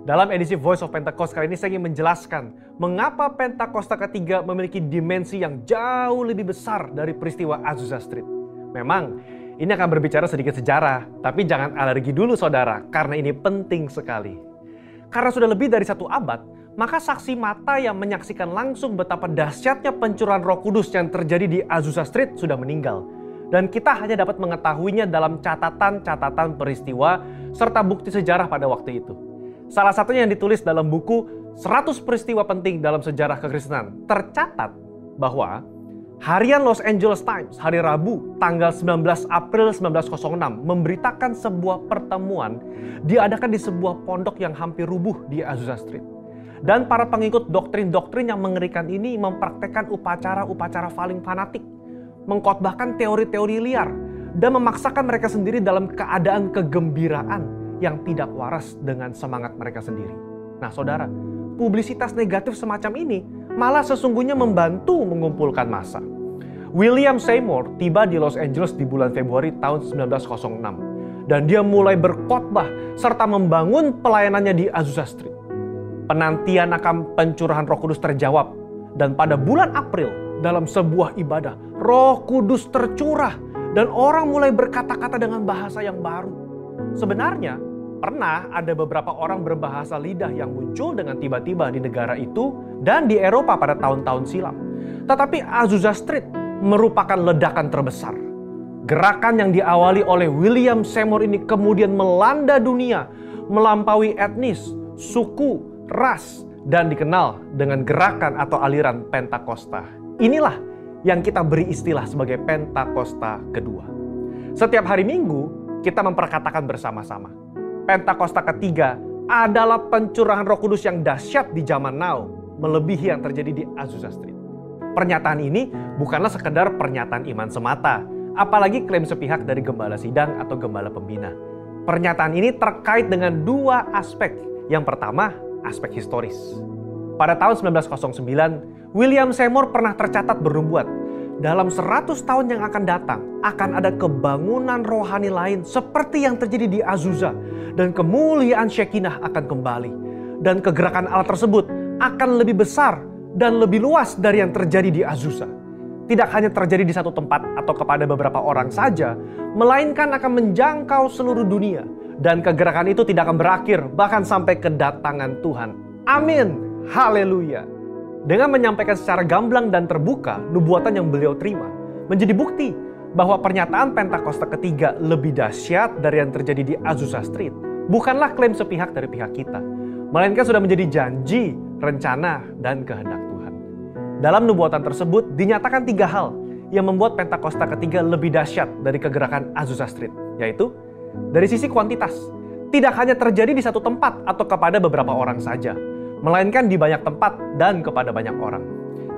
Dalam edisi Voice of Pentecost kali ini saya ingin menjelaskan mengapa Pentakosta ketiga memiliki dimensi yang jauh lebih besar dari peristiwa Azusa Street. Memang ini akan berbicara sedikit sejarah, tapi jangan alergi dulu saudara, karena ini penting sekali. Karena sudah lebih dari 1 abad, maka saksi mata yang menyaksikan langsung betapa dahsyatnya pencurahan Roh Kudus yang terjadi di Azusa Street sudah meninggal. Dan kita hanya dapat mengetahuinya dalam catatan-catatan peristiwa serta bukti sejarah pada waktu itu. Salah satunya yang ditulis dalam buku 100 peristiwa penting dalam sejarah kekristenan. Tercatat bahwa harian Los Angeles Times hari Rabu tanggal 19 April 1906 memberitakan sebuah pertemuan diadakan di sebuah pondok yang hampir rubuh di Azusa Street. Dan para pengikut doktrin-doktrin yang mengerikan ini mempraktekkan upacara-upacara paling fanatik, mengkhotbahkan teori-teori liar, dan memaksakan mereka sendiri dalam keadaan kegembiraan yang tidak waras dengan semangat mereka sendiri. Nah saudara, publisitas negatif semacam ini malah sesungguhnya membantu mengumpulkan massa. William Seymour tiba di Los Angeles di bulan Februari tahun 1906. Dan dia mulai berkhotbah serta membangun pelayanannya di Azusa Street. Penantian akan pencurahan Roh Kudus terjawab. Dan pada bulan April dalam sebuah ibadah, Roh Kudus tercurah. Dan orang mulai berkata-kata dengan bahasa yang baru. Sebenarnya, pernah ada beberapa orang berbahasa lidah yang muncul dengan tiba-tiba di negara itu dan di Eropa pada tahun-tahun silam. Tetapi Azusa Street merupakan ledakan terbesar. Gerakan yang diawali oleh William Seymour ini kemudian melanda dunia, melampaui etnis, suku, ras, dan dikenal dengan gerakan atau aliran Pentakosta. Inilah yang kita beri istilah sebagai Pentakosta kedua. Setiap hari Minggu, kita memperkatakan bersama-sama, Pentakosta ketiga adalah pencurahan Roh Kudus yang dahsyat di zaman now, melebihi yang terjadi di Azusa Street. Pernyataan ini bukanlah sekedar pernyataan iman semata, apalagi klaim sepihak dari gembala sidang atau gembala pembina. Pernyataan ini terkait dengan 2 aspek. Yang pertama, aspek historis. Pada tahun 1909, William Seymour pernah tercatat bernubuat, dalam 100 tahun yang akan datang, akan ada kebangunan rohani lain seperti yang terjadi di Azusa. Dan kemuliaan Shekinah akan kembali. Dan kegerakan Allah tersebut akan lebih besar dan lebih luas dari yang terjadi di Azusa. Tidak hanya terjadi di satu tempat atau kepada beberapa orang saja, melainkan akan menjangkau seluruh dunia. Dan kegerakan itu tidak akan berakhir, bahkan sampai kedatangan Tuhan. Amin. Haleluya. Dengan menyampaikan secara gamblang dan terbuka nubuatan yang beliau terima, menjadi bukti bahwa pernyataan Pentakosta ketiga lebih dahsyat dari yang terjadi di Azusa Street bukanlah klaim sepihak dari pihak kita, melainkan sudah menjadi janji, rencana, dan kehendak Tuhan. Dalam nubuatan tersebut dinyatakan 3 hal yang membuat Pentakosta ketiga lebih dahsyat dari kegerakan Azusa Street, yaitu dari sisi kuantitas, tidak hanya terjadi di satu tempat atau kepada beberapa orang saja, melainkan di banyak tempat dan kepada banyak orang.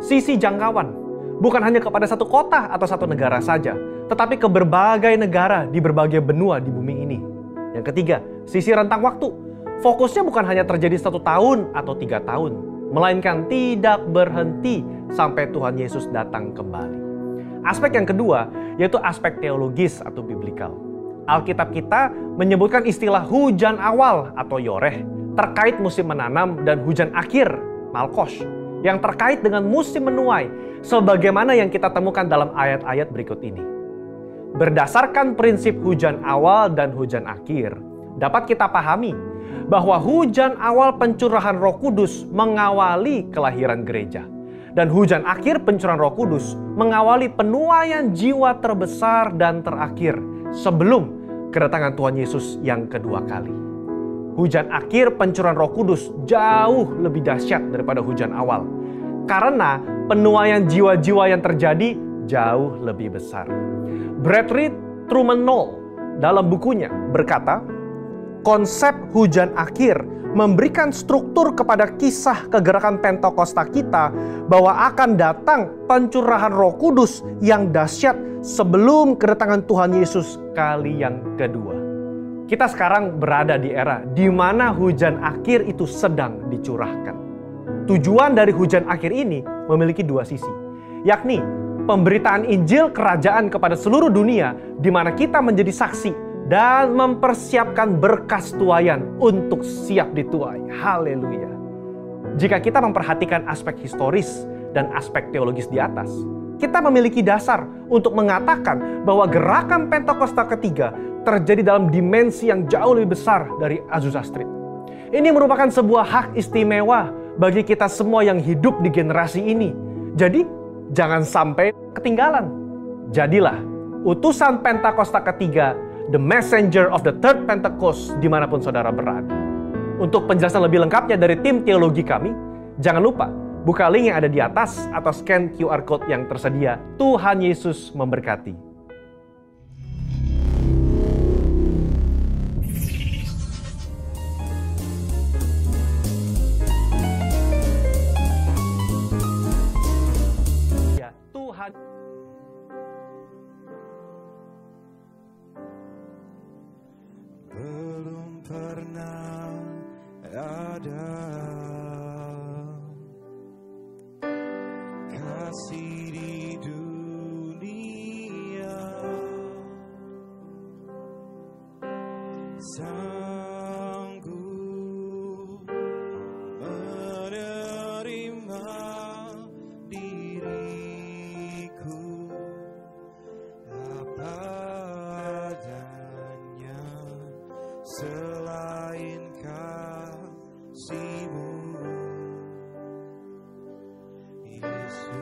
Sisi jangkauan, bukan hanya kepada satu kota atau satu negara saja, tetapi ke berbagai negara di berbagai benua di bumi ini. Yang ketiga, sisi rentang waktu. Fokusnya bukan hanya terjadi 1 tahun atau 3 tahun, melainkan tidak berhenti sampai Tuhan Yesus datang kembali. Aspek yang kedua, yaitu aspek teologis atau biblikal. Alkitab kita menyebutkan istilah hujan awal atau yoreh terkait musim menanam dan hujan akhir, malkos, yang terkait dengan musim menuai, sebagaimana yang kita temukan dalam ayat-ayat berikut ini. Berdasarkan prinsip hujan awal dan hujan akhir, dapat kita pahami bahwa hujan awal pencurahan Roh Kudus mengawali kelahiran gereja, dan hujan akhir pencurahan Roh Kudus mengawali penuaian jiwa terbesar dan terakhir sebelum kedatangan Tuhan Yesus yang kedua kali. Hujan akhir pencurahan Roh Kudus jauh lebih dahsyat daripada hujan awal. Karena penuaian jiwa-jiwa yang terjadi jauh lebih besar. Bradley Truman Knoll dalam bukunya berkata, konsep hujan akhir memberikan struktur kepada kisah kegerakan Pentakosta kita bahwa akan datang pencurahan Roh Kudus yang dahsyat sebelum kedatangan Tuhan Yesus kali yang kedua. Kita sekarang berada di era di mana hujan akhir itu sedang dicurahkan. Tujuan dari hujan akhir ini memiliki 2 sisi, yakni pemberitaan Injil Kerajaan kepada seluruh dunia, di mana kita menjadi saksi dan mempersiapkan berkas tuaian untuk siap dituai. Haleluya. Jika kita memperhatikan aspek historis dan aspek teologis di atas, kita memiliki dasar untuk mengatakan bahwa gerakan Pentakosta ketiga terjadi dalam dimensi yang jauh lebih besar dari Azusa Street. Ini merupakan sebuah hak istimewa bagi kita semua yang hidup di generasi ini. Jadi, jangan sampai ketinggalan. Jadilah utusan Pentakosta ketiga, the messenger of the third Pentecost, dimanapun saudara berada. Untuk penjelasan lebih lengkapnya dari tim teologi kami, jangan lupa buka link yang ada di atas atau scan QR Code yang tersedia. Tuhan Yesus memberkati. Ya, Tuhan. Belum pernah ada kasih di dunia sanggup menerima diriku apa adanya selain kasih-Mu, Yesus.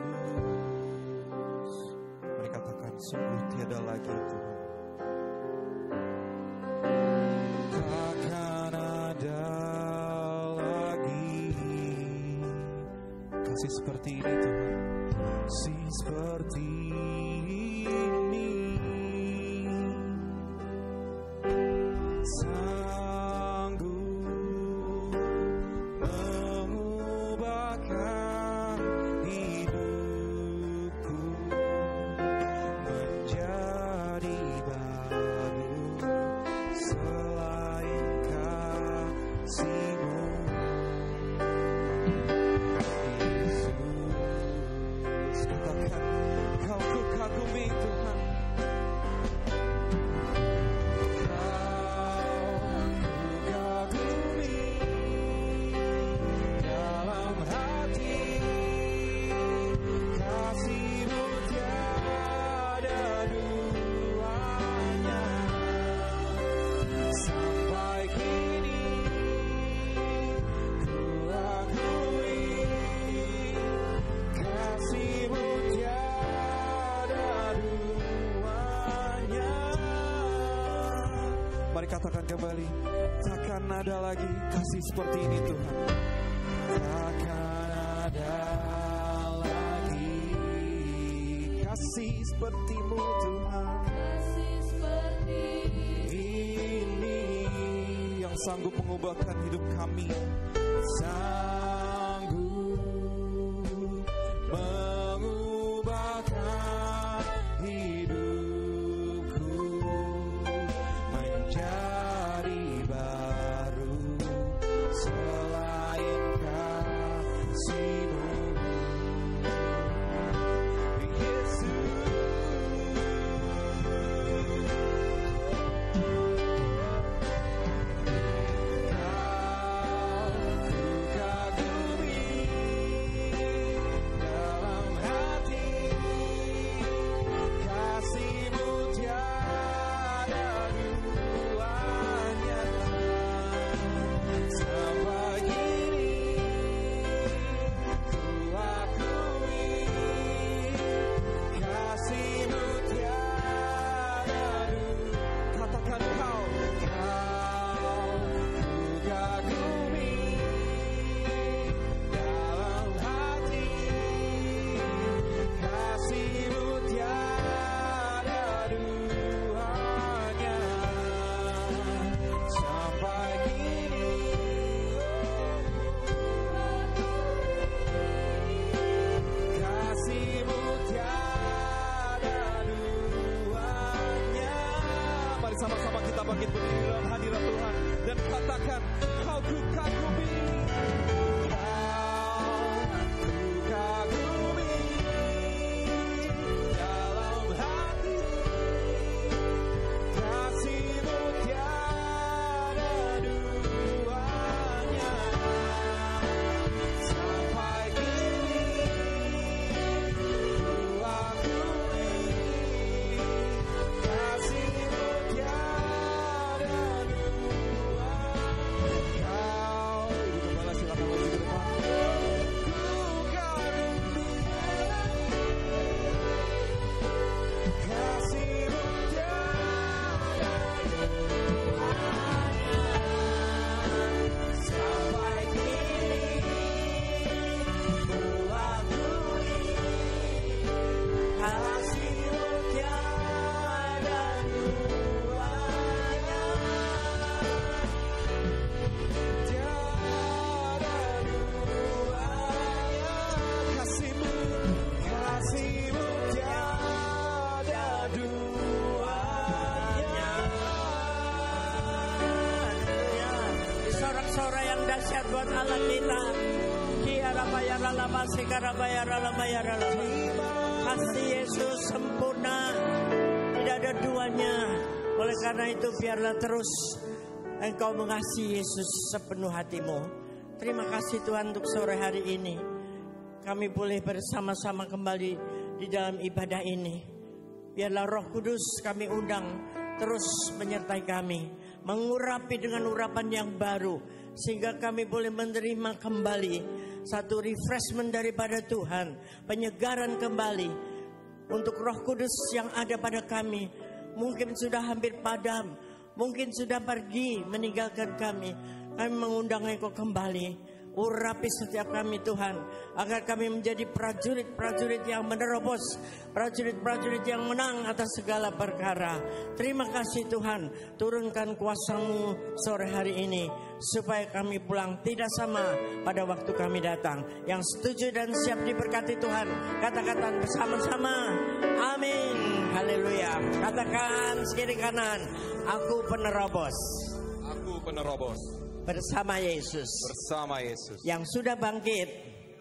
Mari katakan, sungguh tiada lagi Tuhan, takkan ada lagi kasih seperti ini Tuhan, kasih seperti ini. Sanggup mengubahkan hidupku menjadi baru selain kasih-Mu, Yesus. Katakan, Kau kukagumi Tuhan, katakan kembali, takkan ada lagi kasih seperti ini Tuhan, takkan ada lagi kasih seperti-Mu Tuhan, kasih seperti ini yang sanggup mengubahkan hidup kami, sanggup mengubahkan hidupku menjadi baru selain kasih-Mu, Yesus. Sama-sama kita bangkit berdiri dalam hadirat Tuhan dan katakan, Kau kukagumi, Kau kukagumi dalam hati, kasih-Mu sorak-sorak yang dahsyat buat Allah kita. Kasih Yesus sempurna, tidak ada duanya. Oleh karena itu biarlah terus Engkau mengasihi Yesus sepenuh hatimu. Terima kasih Tuhan untuk sore hari ini. Kami boleh bersama-sama kembali di dalam ibadah ini. Biarlah Roh Kudus kami undang terus menyertai kami, mengurapi dengan urapan yang baru, sehingga kami boleh menerima kembali satu refreshment daripada Tuhan, penyegaran kembali untuk Roh Kudus yang ada pada kami. Mungkin sudah hampir padam, mungkin sudah pergi meninggalkan kami. Kami mengundang Engkau kembali. Urapi setiap kami Tuhan, agar kami menjadi prajurit-prajurit yang menerobos, prajurit-prajurit yang menang atas segala perkara. Terima kasih Tuhan, turunkan kuasa-Mu sore hari ini, supaya kami pulang tidak sama pada waktu kami datang. Yang setuju dan siap diberkati Tuhan, katakan bersama-sama, amin, haleluya. Katakan sekiri kanan, aku penerobos. Aku penerobos. Bersama Yesus. Bersama Yesus. Yang sudah bangkit.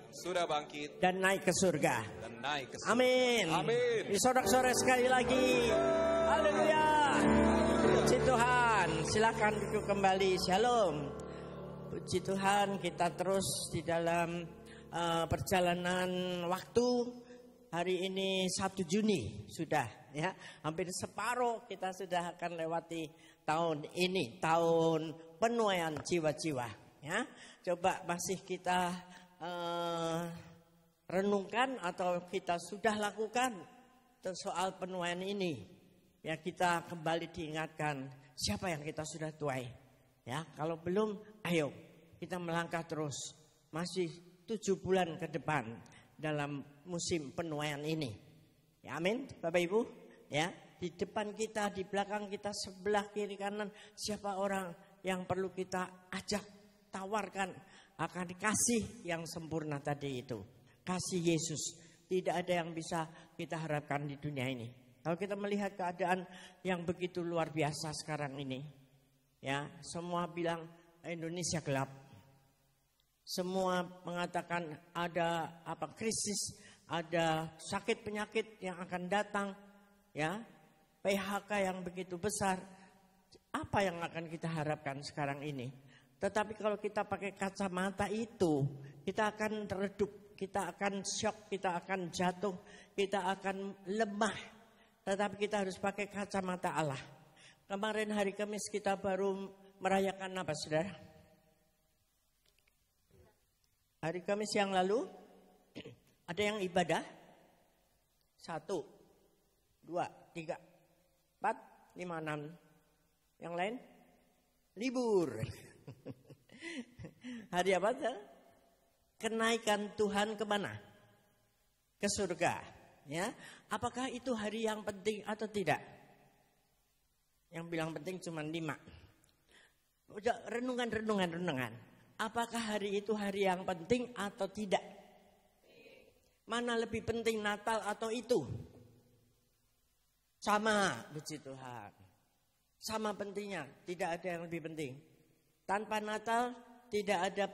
Sudah bangkit. Dan naik ke surga. Dan naik ke surga. Amin. Amin. Disorak-sorak sekali lagi. Haleluya. Puji Tuhan. Silakan duduk kembali. Shalom. Puji Tuhan, kita terus di dalam perjalanan waktu. Hari ini 1 Juni sudah ya. Hampir separuh kita sudah akan lewati tahun ini, tahun penuaian jiwa-jiwa ya. Coba masih kita renungkan atau kita sudah lakukan soal penuaian ini. Ya, kita kembali diingatkan siapa yang kita sudah tuai. Ya, kalau belum, ayo kita melangkah terus. Masih 7 bulan ke depan dalam musim penuaian ini. Ya, amin, Bapak Ibu. Ya, di depan kita, di belakang kita, sebelah kiri kanan, siapa orang yang perlu kita ajak, tawarkan akan dikasih yang sempurna tadi itu. Kasih Yesus. Tidak ada yang bisa kita harapkan di dunia ini. Kalau kita melihat keadaan yang begitu luar biasa sekarang ini, ya, semua bilang Indonesia gelap. Semua mengatakan ada krisis, ada sakit penyakit yang akan datang, ya, PHK yang begitu besar. Apa yang akan kita harapkan sekarang ini? Tetapi kalau kita pakai kacamata itu, kita akan redup, kita akan shock, kita akan jatuh, kita akan lemah. Tetapi kita harus pakai kacamata Allah. Kemarin hari Kamis kita baru merayakan apa, saudara? Hari Kamis yang lalu ada yang ibadah 1, 2, 3, 4, 5, 6. Yang lain libur. Hari apa tuh? Kenaikan Tuhan kemana? Ke surga. Ya, apakah itu hari yang penting atau tidak? Yang bilang penting cuma 5. Udah renungan. Apakah hari itu hari yang penting atau tidak? Mana lebih penting, Natal atau itu? Sama, puji Tuhan. Sama pentingnya, tidak ada yang lebih penting. Tanpa Natal tidak ada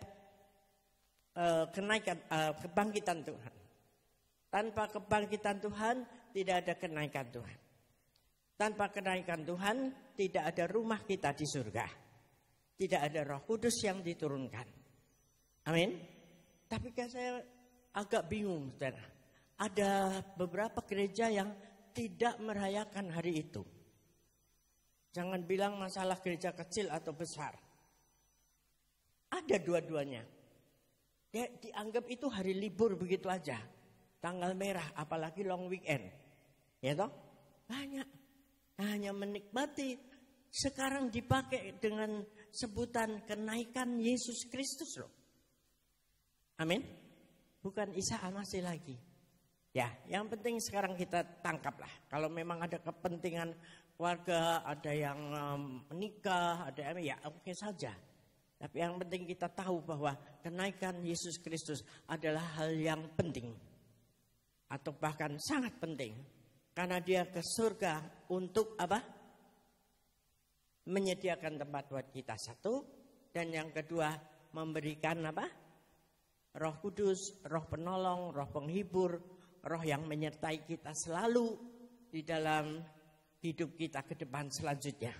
kebangkitan Tuhan. Tanpa kebangkitan Tuhan tidak ada kenaikan Tuhan. Tanpa kenaikan Tuhan tidak ada rumah kita di surga. Tidak ada Roh Kudus yang diturunkan. Amin. Tapi saya agak bingung, saudara. Ada beberapa gereja yang tidak merayakan hari itu. Jangan bilang masalah gereja kecil atau besar. Ada dua-duanya. Ya, dianggap itu hari libur begitu aja. Tanggal merah, apalagi long weekend. Ya toh? Banyak. Hanya menikmati. Sekarang dipakai dengan sebutan kenaikan Yesus Kristus loh. Amin. Bukan Isa Al-Masih lagi. Ya, yang penting sekarang kita tangkaplah. Kalau memang ada kepentingan keluarga, ada yang menikah, ada yang ya oke saja. Tapi yang penting kita tahu bahwa kenaikan Yesus Kristus adalah hal yang penting. Atau bahkan sangat penting. Karena dia ke surga untuk apa? Menyediakan tempat buat kita. 1, Dan yang kedua, memberikan apa? Roh Kudus, roh penolong, roh penghibur, roh yang menyertai kita selalu di dalam hidup kita ke depan selanjutnya.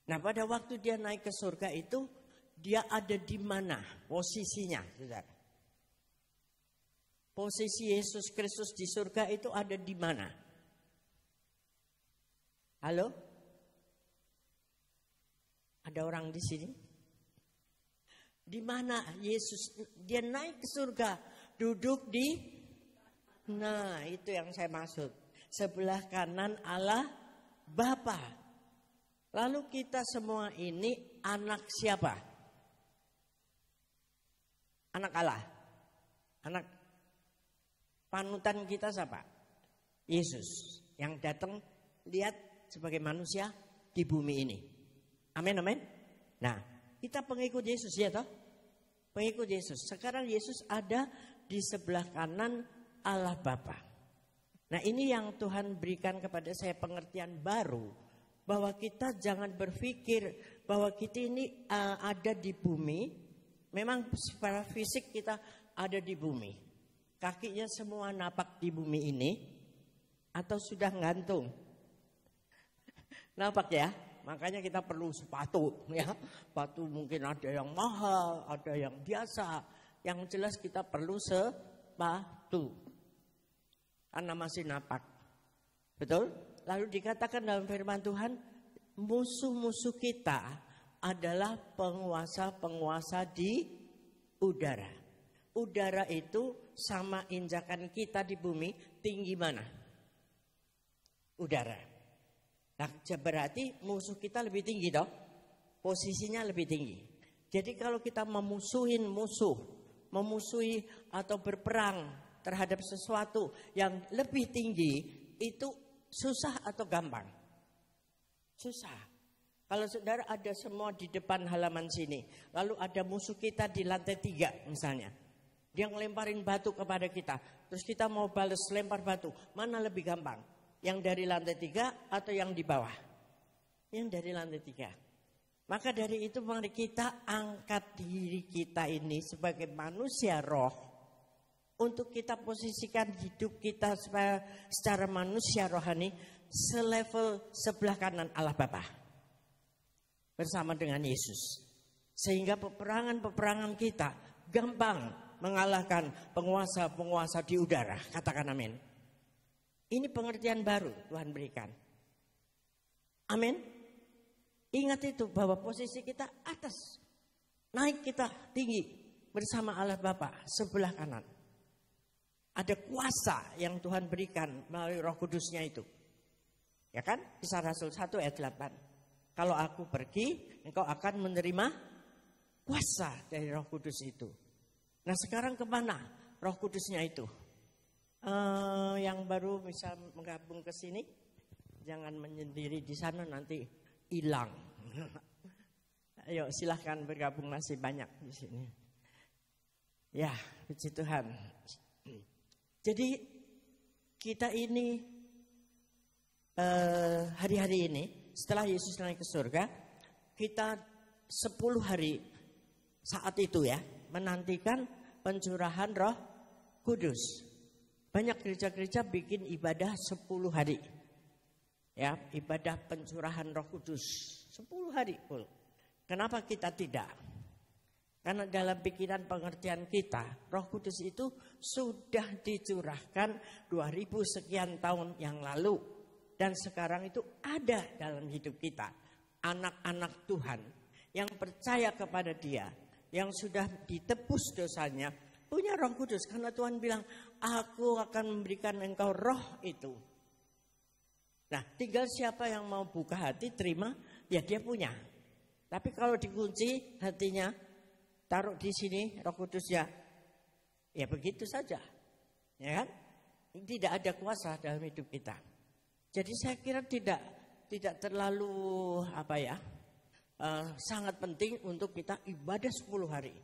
Nah, pada waktu dia naik ke surga itu, dia ada di mana posisinya, saudara? Posisi Yesus Kristus di surga itu ada di mana? Halo? Ada orang di sini? Di mana Yesus dia naik ke surga, duduk di, nah itu yang saya maksud, sebelah kanan Allah Bapa. Lalu kita semua ini anak siapa? Anak Allah. Anak panutan kita siapa? Yesus yang datang lihat sebagai manusia di bumi ini. Amin, amin. Nah, kita pengikut Yesus ya toh? Pengikut Yesus. Sekarang Yesus ada di sebelah kanan Allah Bapa. Nah, ini yang Tuhan berikan kepada saya pengertian baru, bahwa kita jangan berpikir bahwa kita ini ada di bumi. Memang secara fisik kita ada di bumi. Kakinya semua napak di bumi ini atau sudah ngantung. Napak ya? Makanya kita perlu sepatu ya. Sepatu mungkin ada yang mahal, ada yang biasa. Yang jelas kita perlu sepatu. Karena masih napak. Betul? Lalu dikatakan dalam firman Tuhan, musuh-musuh kita adalah penguasa-penguasa di udara. Udara itu sama injakan kita di bumi tinggi mana? Udara. Nah, berarti musuh kita lebih tinggi toh? Posisinya lebih tinggi. Jadi kalau kita memusuhi atau berperang terhadap sesuatu yang lebih tinggi, itu susah atau gampang? Susah. Kalau saudara ada semua di depan halaman sini, lalu ada musuh kita di lantai 3 misalnya. Dia ngelemparin batu kepada kita, terus kita mau balas lempar batu, mana lebih gampang? Yang dari lantai 3 atau yang di bawah? Yang dari lantai 3. Maka dari itu mari kita angkat diri kita ini sebagai manusia roh, untuk kita posisikan hidup kita secara manusia rohani selevel sebelah kanan Allah Bapa bersama dengan Yesus. Sehingga peperangan kita gampang mengalahkan penguasa-penguasa di udara. Katakan amin. Ini pengertian baru Tuhan berikan. Amin. Ingat itu bahwa posisi kita atas. Naik kita tinggi bersama Allah Bapa sebelah kanan. Ada kuasa yang Tuhan berikan melalui Roh Kudusnya itu. Ya kan? Kisah Rasul 1 ayat 8. Kalau aku pergi, engkau akan menerima kuasa dari Roh Kudus itu. Nah, sekarang kemana Roh Kudusnya itu? Yang baru bisa menggabung ke sini, jangan menyendiri di sana nanti hilang. Ayo silahkan bergabung, masih banyak di sini. Ya, puji Tuhan. Jadi kita ini hari-hari ini setelah Yesus naik ke surga, kita 10 hari saat itu ya menantikan pencurahan Roh Kudus. Banyak gereja-gereja bikin ibadah 10 hari. Ya, ibadah pencurahan Roh Kudus 10 hari full. Kenapa kita tidak? Karena dalam pikiran pengertian kita, Roh Kudus itu sudah dicurahkan 2000 sekian tahun yang lalu. Dan sekarang itu ada dalam hidup kita. Anak-anak Tuhan yang percaya kepada Dia, yang sudah ditebus dosanya, punya Roh Kudus. Karena Tuhan bilang, aku akan memberikan engkau roh itu. Nah, tinggal siapa yang mau buka hati, terima, ya dia punya. Tapi kalau dikunci hatinya, taruh di sini Roh Kudus ya begitu saja. Ya kan? Tidak ada kuasa dalam hidup kita. Jadi saya kira tidak terlalu sangat penting untuk kita ibadah 10 hari.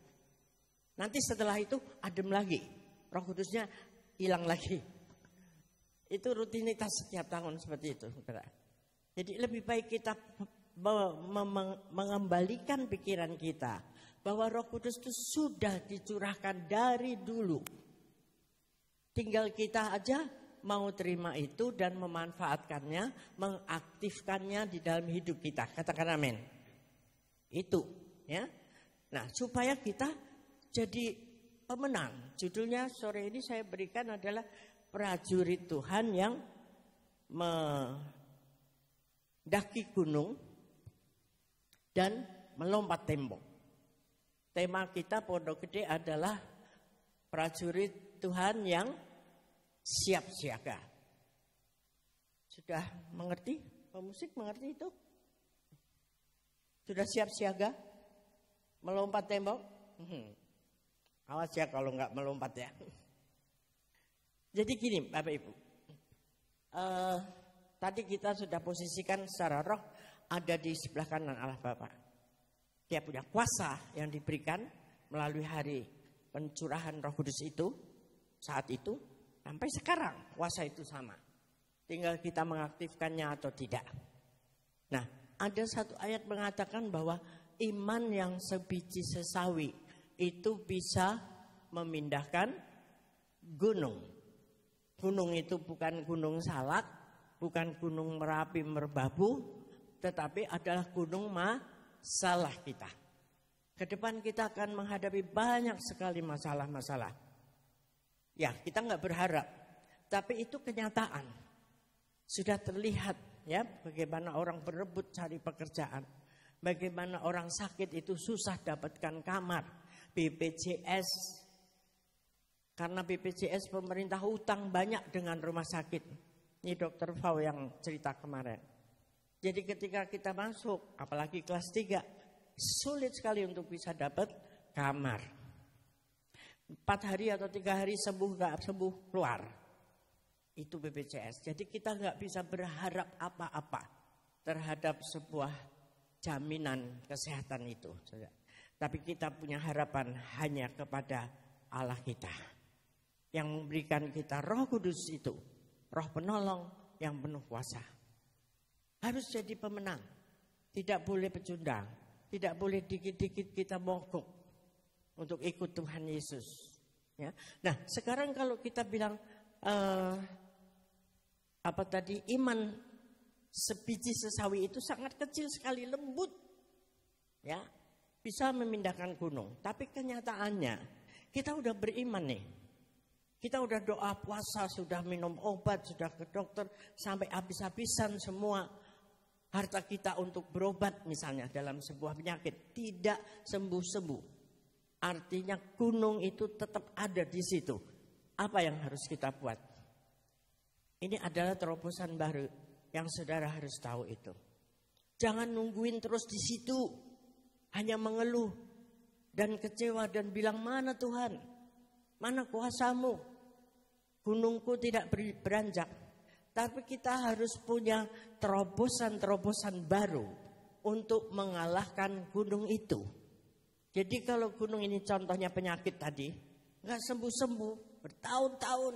Nanti setelah itu adem lagi, Roh Kudusnya hilang lagi. Itu rutinitas setiap tahun seperti itu. Jadi lebih baik kita mengembalikan pikiran kita bahwa Roh Kudus itu sudah dicurahkan dari dulu. Tinggal kita aja mau terima itu dan memanfaatkannya, mengaktifkannya di dalam hidup kita. Katakan amin. Itu, ya. Nah, supaya kita jadi pemenang. Judulnya sore ini saya berikan adalah prajurit Tuhan yang mendaki gunung dan melompat tembok. Tema kita Pondok Gede adalah prajurit Tuhan yang siap siaga. Sudah mengerti? Pemusik mengerti itu? Sudah siap siaga? Melompat tembok? Awas ya kalau nggak melompat ya. Jadi gini Bapak Ibu. Tadi kita sudah posisikan secara roh ada di sebelah kanan Allah Bapa. Dia punya kuasa yang diberikan melalui hari pencurahan Roh Kudus itu saat itu sampai sekarang kuasa itu sama. Tinggal kita mengaktifkannya atau tidak. Nah, ada satu ayat mengatakan bahwa iman yang sebiji sesawi itu bisa memindahkan gunung. Gunung itu bukan gunung Salak, bukan gunung Merapi Merbabu, tetapi adalah gunung masalah kita. Ke depan kita akan menghadapi banyak sekali masalah-masalah. Ya, kita nggak berharap, tapi itu kenyataan. Sudah terlihat ya bagaimana orang berebut cari pekerjaan, bagaimana orang sakit itu susah dapatkan kamar, BPJS. Karena BPJS pemerintah hutang banyak dengan rumah sakit. Ini Dokter Fau yang cerita kemarin. Jadi ketika kita masuk, apalagi kelas 3, sulit sekali untuk bisa dapat kamar. 4 hari atau 3 hari sembuh, gak sembuh, keluar. Itu BPJS. Jadi kita gak bisa berharap apa-apa terhadap sebuah jaminan kesehatan itu. Tapi kita punya harapan hanya kepada Allah kita. Yang memberikan kita Roh Kudus itu. Roh penolong yang penuh kuasa. Harus jadi pemenang. Tidak boleh pecundang. Tidak boleh dikit-dikit kita mogok untuk ikut Tuhan Yesus. Ya. Nah, sekarang kalau kita bilang iman sebiji sesawi itu sangat kecil sekali, lembut. Ya, bisa memindahkan gunung. Tapi kenyataannya kita udah beriman nih. Kita udah doa puasa, sudah minum obat, sudah ke dokter sampai habis-habisan semua harta kita untuk berobat misalnya dalam sebuah penyakit tidak sembuh-sembuh. Artinya gunung itu tetap ada di situ. Apa yang harus kita buat? Ini adalah terobosan baru yang saudara harus tahu itu. Jangan nungguin terus di situ, hanya mengeluh dan kecewa dan bilang mana Tuhan, mana kuasamu? Gunungku tidak beranjak. Tapi kita harus punya terobosan-terobosan baru untuk mengalahkan gunung itu. Jadi kalau gunung ini contohnya penyakit tadi, nggak sembuh-sembuh, bertahun-tahun,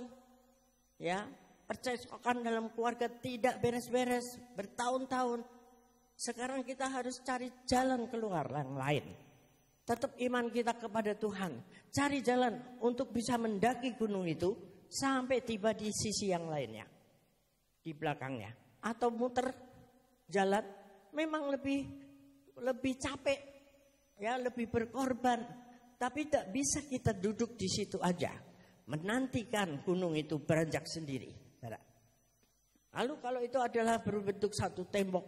ya percekcokan dalam keluarga tidak beres-beres, bertahun-tahun. Sekarang kita harus cari jalan keluar yang lain. Tetap iman kita kepada Tuhan, cari jalan untuk bisa mendaki gunung itu sampai tiba di sisi yang lainnya. Di belakangnya atau muter jalan memang lebih capek ya, lebih berkorban, tapi tak bisa kita duduk di situ aja menantikan gunung itu beranjak sendiri. Lalu kalau itu adalah berbentuk satu tembok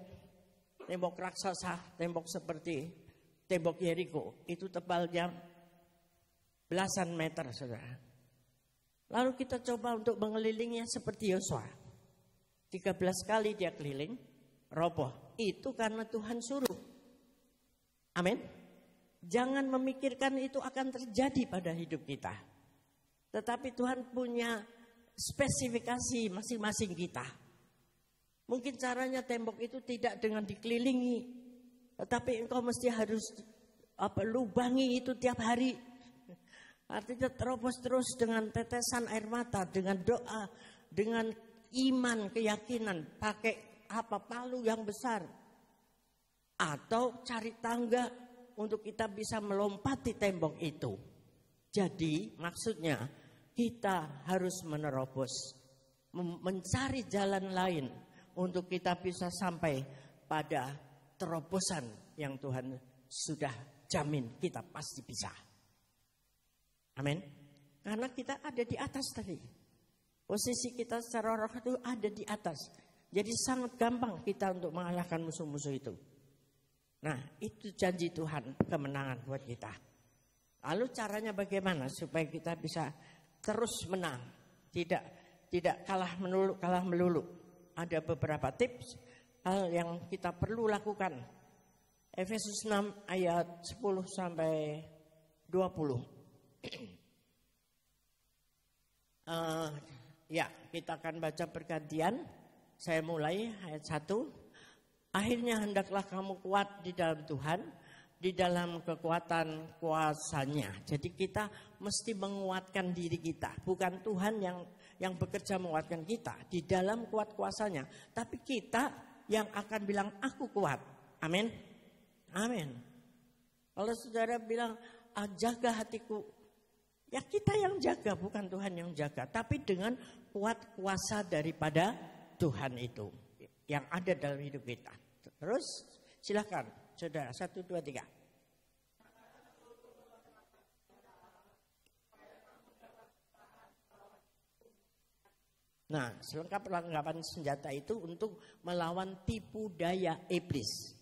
raksasa, tembok seperti tembok Yeriko, itu tebalnya belasan meter, saudara. Lalu kita coba untuk mengelilinginya seperti Yosua. 13 kali dia keliling, roboh. Itu karena Tuhan suruh. Amin. Jangan memikirkan itu akan terjadi pada hidup kita. Tetapi Tuhan punya spesifikasi masing-masing kita. Mungkin caranya tembok itu tidak dengan dikelilingi, tetapi engkau mesti harus lubangi itu tiap hari. Artinya terobos terus dengan tetesan air mata, dengan doa, dengan iman, keyakinan, pakai palu yang besar. atau cari tangga untuk kita bisa melompati tembok itu. Jadi maksudnya kita harus menerobos, mencari jalan lain untuk kita bisa sampai pada terobosan yang Tuhan sudah jamin kita pasti bisa. Amin. Karena kita ada di atas tadi. Posisi kita secara roh itu ada di atas. Jadi sangat gampang kita untuk mengalahkan musuh-musuh itu. Nah, itu janji Tuhan, kemenangan buat kita. Lalu caranya bagaimana supaya kita bisa terus menang, tidak kalah melulu. Ada beberapa tips hal yang kita perlu lakukan. Efesus 6 ayat 10 sampai 20. Ya, kita akan baca bergantian. Saya mulai ayat 1. Akhirnya hendaklah kamu kuat di dalam Tuhan, di dalam kekuatan kuasanya. Jadi kita mesti menguatkan diri kita. Bukan Tuhan yang bekerja menguatkan kita di dalam kuat kuasanya. Tapi kita yang akan bilang aku kuat. Amin. Amin. Kalau saudara bilang jaga hatiku. Ya kita yang jaga, bukan Tuhan yang jaga. Tapi dengan kuat kuasa daripada Tuhan itu yang ada dalam hidup kita. Terus silakan saudara, 1, 2, 3. Nah, selengkap perlengkapan senjata itu untuk melawan tipu daya iblis.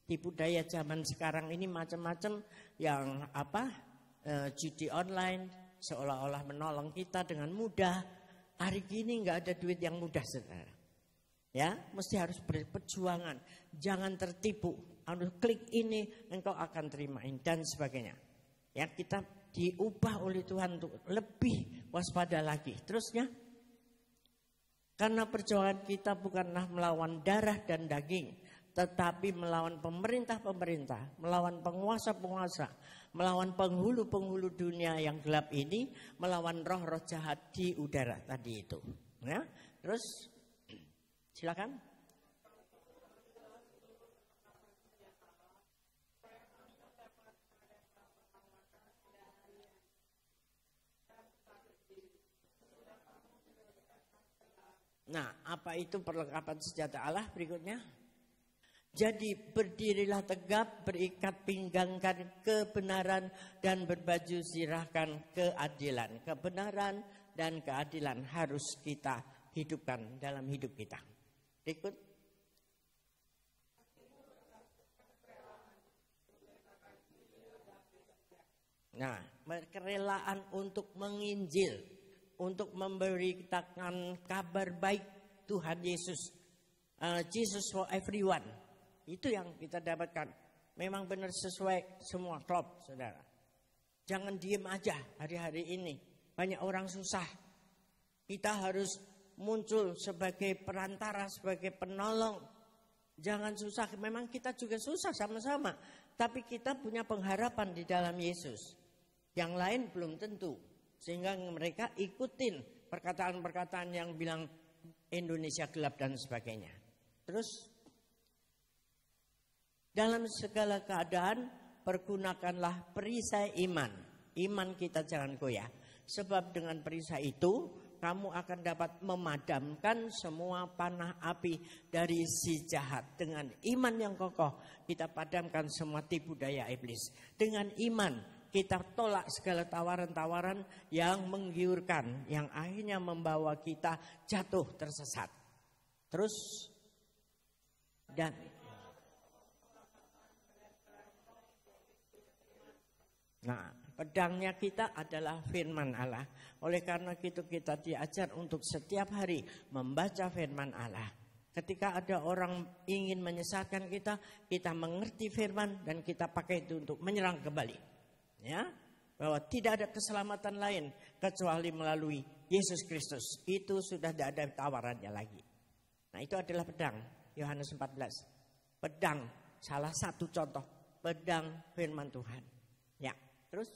Tipu daya zaman sekarang ini macam-macam yang judi online seolah-olah menolong kita dengan mudah. Hari ini nggak ada duit yang mudah, saudara. Ya, mesti harus berperjuangan. Jangan tertipu. Harus klik ini, engkau akan terimain dan sebagainya. Ya, kita diubah oleh Tuhan untuk lebih waspada lagi. Terusnya, karena perjuangan kita bukanlah melawan darah dan daging, tetapi melawan pemerintah-pemerintah, melawan penguasa-penguasa, melawan penghulu-penghulu dunia yang gelap ini, melawan roh-roh jahat di udara tadi itu. Ya, terus silakan. Nah, apa itu perlengkapan senjata Allah berikutnya? Jadi berdirilah tegap, berikat pinggangkan kebenaran dan berbaju sirahkan keadilan. Kebenaran dan keadilan harus kita hidupkan dalam hidup kita. Berikut. Nah, kerelaan untuk menginjil, untuk memberitakan kabar baik Tuhan Yesus. Jesus for everyone. Itu yang kita dapatkan. Memang benar sesuai semua klop, saudara. Jangan diem aja hari-hari ini. Banyak orang susah. Kita harus muncul sebagai perantara, sebagai penolong. Jangan susah. Memang kita juga susah sama-sama. Tapi kita punya pengharapan di dalam Yesus. Yang lain belum tentu. Sehingga mereka ikutin perkataan-perkataan yang bilang Indonesia gelap dan sebagainya. Terus dalam segala keadaan pergunakanlah perisai iman. Iman kita jangan goyah. Sebab dengan perisai itu kamu akan dapat memadamkan semua panah api dari si jahat. Dengan iman yang kokoh kita padamkan semua tipu daya iblis. Dengan iman kita tolak segala tawaran-tawaran yang menggiurkan, yang akhirnya membawa kita jatuh tersesat. Terus dan nah, pedangnya kita adalah firman Allah. Oleh karena itu kita diajar untuk setiap hari membaca firman Allah. Ketika ada orang ingin menyesatkan kita, kita mengerti firman dan kita pakai itu untuk menyerang kembali. Ya, bahwa tidak ada keselamatan lain kecuali melalui Yesus Kristus. Itu sudah tidak ada tawarannya lagi. Nah, itu adalah pedang. Yohanes 14. Pedang, salah satu contoh pedang firman Tuhan. Ya, terus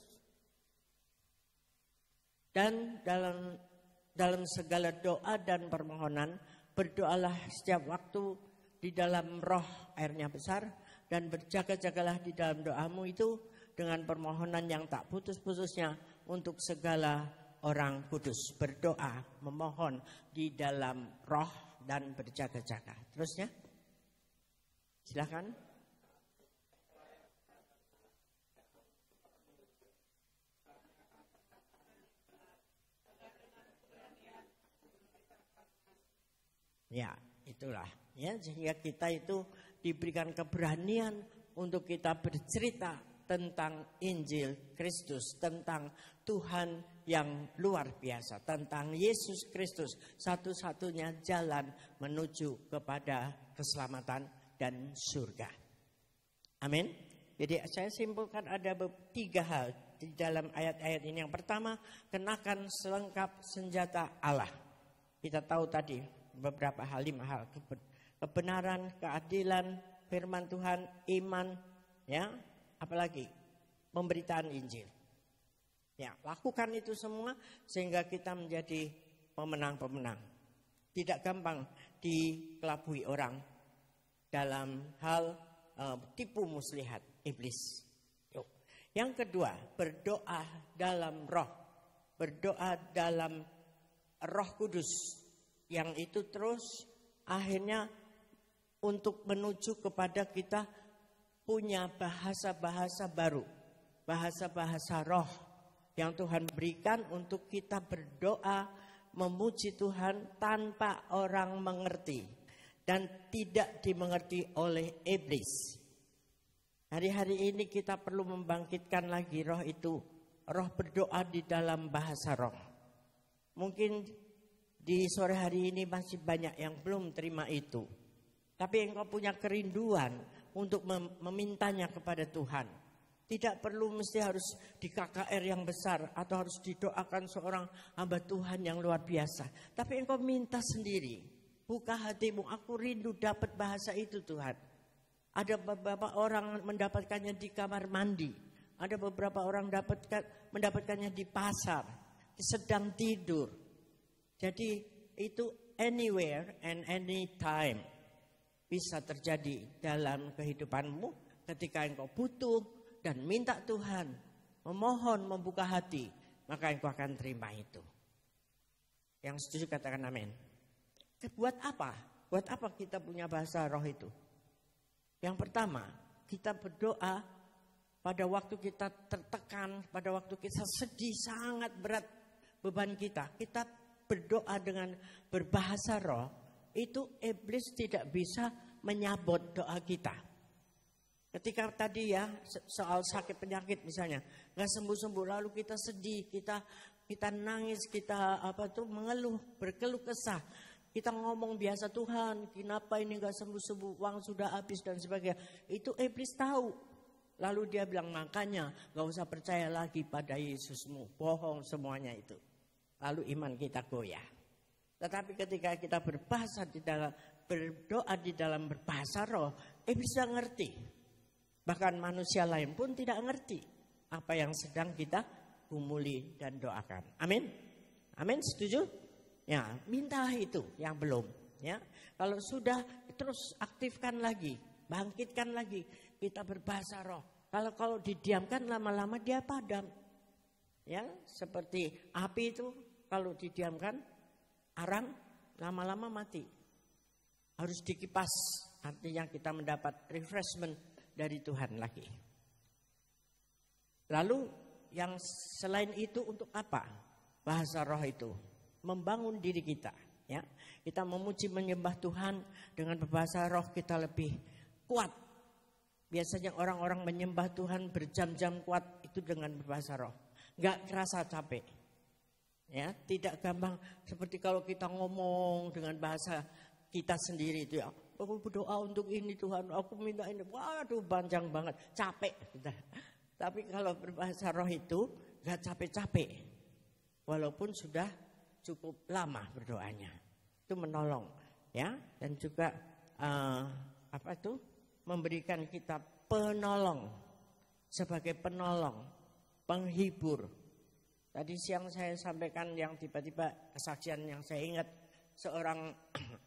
dan dalam segala doa dan permohonan berdoalah setiap waktu di dalam roh, airnya besar, dan berjaga-jagalah di dalam doamu itu dengan permohonan yang tak putus-putusnya untuk segala orang kudus. Berdoa, memohon di dalam roh dan berjaga-jaga. Terusnya, silakan. Ya, itulah. Ya, sehingga kita itu diberikan keberanian untuk kita bercerita tentang Injil Kristus, tentang Tuhan yang luar biasa, tentang Yesus Kristus, satu-satunya jalan menuju kepada keselamatan dan surga. Amin. Jadi saya simpulkan ada 3 hal di dalam ayat-ayat ini. Yang pertama, kenakan selengkap senjata Allah. Kita tahu tadi beberapa hal, 5 hal. Kebenaran, keadilan, firman Tuhan, iman, ya, apalagi pemberitaan Injil. Ya, lakukan itu semua sehingga kita menjadi pemenang-pemenang. Tidak gampang dikelabui orang dalam hal tipu muslihat iblis. Yuk. Yang kedua, berdoa dalam roh. Berdoa dalam Roh Kudus. Yang itu terus akhirnya untuk menuju kepada kita punya bahasa-bahasa baru. Bahasa-bahasa roh yang Tuhan berikan untuk kita berdoa memuji Tuhan tanpa orang mengerti. Dan tidak dimengerti oleh iblis. Hari-hari ini kita perlu membangkitkan lagi roh itu. Roh berdoa di dalam bahasa roh. Mungkin di sore hari ini masih banyak yang belum terima itu. Tapi engkau punya kerinduan untuk memintanya kepada Tuhan. Tidak perlu mesti harus di KKR yang besar atau harus didoakan seorang hamba Tuhan yang luar biasa. Tapi engkau minta sendiri. Buka hatimu, aku rindu dapat bahasa itu Tuhan. Ada beberapa orang mendapatkannya di kamar mandi. Ada beberapa orang mendapatkannya di pasar. Sedang tidur. Jadi itu anywhere and anytime bisa terjadi dalam kehidupanmu ketika engkau butuh dan minta Tuhan, memohon, membuka hati, maka engkau akan terima itu. Yang setuju katakan amin. Buat apa? Buat apa kita punya bahasa roh itu? Yang pertama, kita berdoa pada waktu kita tertekan, pada waktu kita sedih, sangat berat beban kita. Kita berdoa dengan berbahasa roh, itu iblis tidak bisa menyabot doa kita. Ketika tadi ya soal sakit penyakit misalnya, nggak sembuh-sembuh, lalu kita sedih, kita nangis, kita mengeluh, berkeluh kesah. Kita ngomong biasa, Tuhan, kenapa ini gak sembuh-sembuh, uang sudah habis dan sebagainya. Itu iblis tahu. Lalu dia bilang, makanya gak usah percaya lagi pada Yesusmu. Bohong semuanya itu. Lalu iman kita goyah. Tetapi ketika kita berdoa di dalam berbahasa roh, iblis tidak ngerti. Bahkan manusia lain pun tidak ngerti apa yang sedang kita gumuli dan doakan. Amin. Amin, setuju? Ya, mintalah itu yang belum. Ya, kalau sudah terus aktifkan lagi, bangkitkan lagi. Kita berbahasa roh. Kalau didiamkan lama-lama dia padam. Ya, seperti api itu kalau didiamkan arang lama-lama mati. Harus dikipas. Artinya kita mendapat refreshment dari Tuhan lagi. Lalu yang selain itu untuk apa? Bahasa roh itu membangun diri kita, ya. Kita memuji menyembah Tuhan dengan berbahasa roh kita lebih kuat. Biasanya orang-orang menyembah Tuhan berjam-jam kuat itu dengan berbahasa roh. Enggak kerasa capek. Ya, tidak gampang seperti kalau kita ngomong dengan bahasa kita sendiri itu ya. Aku berdoa untuk ini Tuhan, aku minta ini. Waduh, panjang banget, capek. Tapi kalau berbahasa roh itu enggak capek-capek. Walaupun sudah cukup lama berdoanya, itu menolong, ya, dan juga memberikan kita penolong sebagai penolong, penghibur. Tadi siang saya sampaikan yang tiba-tiba kesaksian yang saya ingat seorang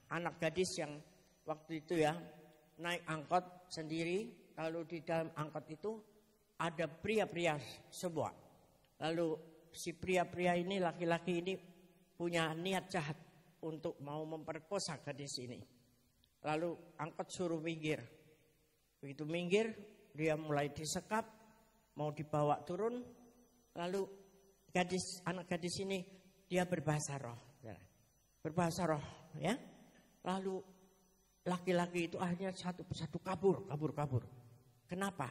anak gadis yang waktu itu ya naik angkot sendiri kalau di dalam angkot itu ada pria-pria semua. Lalu si pria-pria ini, laki-laki ini punya niat jahat untuk mau memperkosa gadis ini. Lalu angkot suruh minggir. Begitu minggir, dia mulai disekap, mau dibawa turun. Lalu anak gadis ini dia berbahasa roh. Berbahasa roh, ya. Lalu laki-laki itu akhirnya satu persatu kabur. Kenapa?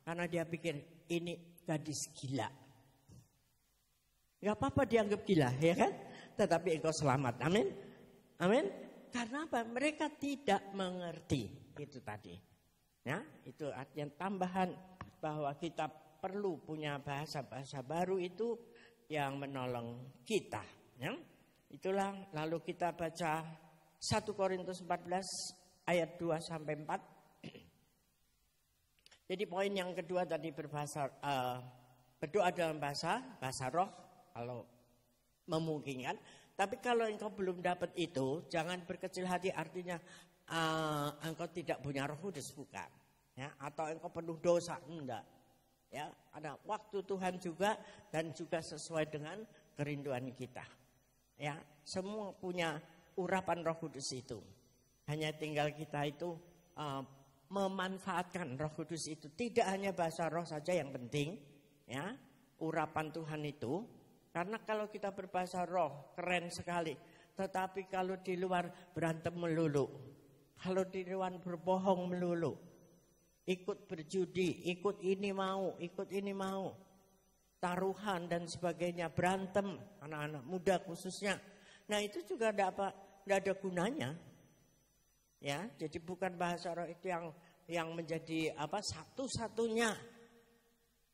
Karena dia pikir ini gadis gila. Gak apa-apa dianggap gila, ya kan? Tetapi engkau selamat, amin. Amin. Karena apa? Mereka tidak mengerti. Itu tadi. Ya, itu artinya tambahan bahwa kita perlu punya bahasa-bahasa baru itu yang menolong kita. Ya. Itulah lalu kita baca 1 Korintus 14 ayat 2 sampai 4. Jadi poin yang kedua tadi berdoa dalam bahasa roh kalau memungkinkan. Tapi kalau engkau belum dapat itu, jangan berkecil hati, artinya engkau tidak punya Roh Kudus, bukan. Ya, atau engkau penuh dosa, enggak. Ya, ada waktu Tuhan juga dan juga sesuai dengan kerinduan kita. Ya, semua punya urapan Roh Kudus itu. Hanya tinggal kita itu memanfaatkan Roh Kudus itu. Tidak hanya bahasa roh saja yang penting, ya, urapan Tuhan itu. Karena kalau kita berbahasa roh keren sekali, tetapi kalau di luar berantem melulu, kalau di luar berbohong melulu, ikut berjudi, ikut ini mau, taruhan dan sebagainya, berantem anak-anak muda khususnya. Nah itu juga tidak ada gunanya. Ya, jadi bukan bahasa roh itu yang menjadi satu-satunya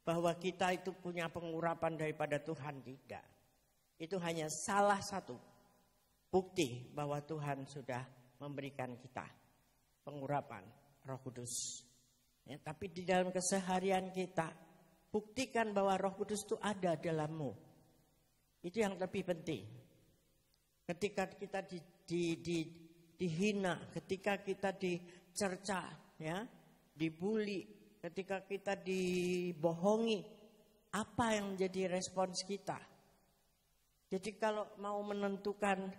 bahwa kita itu punya pengurapan daripada Tuhan, tidak. Itu hanya salah satu bukti bahwa Tuhan sudah memberikan kita pengurapan Roh Kudus. Ya, tapi di dalam keseharian kita buktikan bahwa Roh Kudus itu ada dalammu. Itu yang lebih penting. Ketika kita dihina, ketika kita dicerca, ya, dibully, ketika kita dibohongi, apa yang menjadi respons kita? Jadi kalau mau menentukan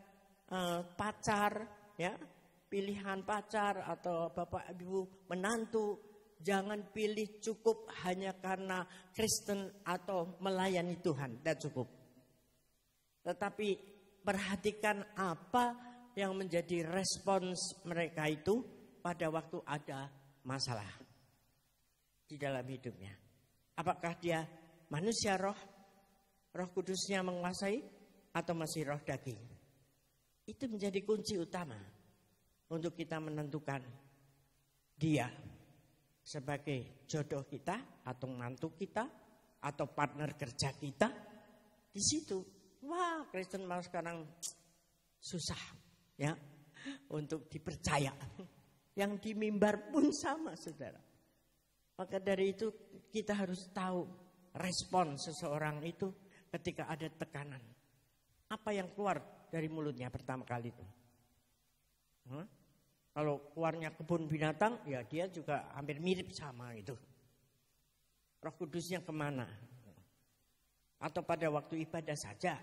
pacar, ya, pilihan pacar atau bapak ibu menantu, jangan pilih cukup hanya karena Kristen atau melayani Tuhan, tidak cukup. Tetapi perhatikan apa yang menjadi respons mereka itu pada waktu ada masalah di dalam hidupnya. Apakah dia manusia roh kudusnya menguasai atau masih roh daging? Itu menjadi kunci utama untuk kita menentukan dia sebagai jodoh kita atau mantu kita atau partner kerja kita. Di situ, wah, Kristen malah sekarang susah, ya, untuk dipercaya. Yang di mimbar pun sama, saudara. Maka dari itu kita harus tahu respon seseorang itu ketika ada tekanan. Apa yang keluar dari mulutnya pertama kali itu? Kalau keluarnya kebun binatang, ya dia juga hampir mirip sama itu. Roh Kudusnya kemana? Atau pada waktu ibadah saja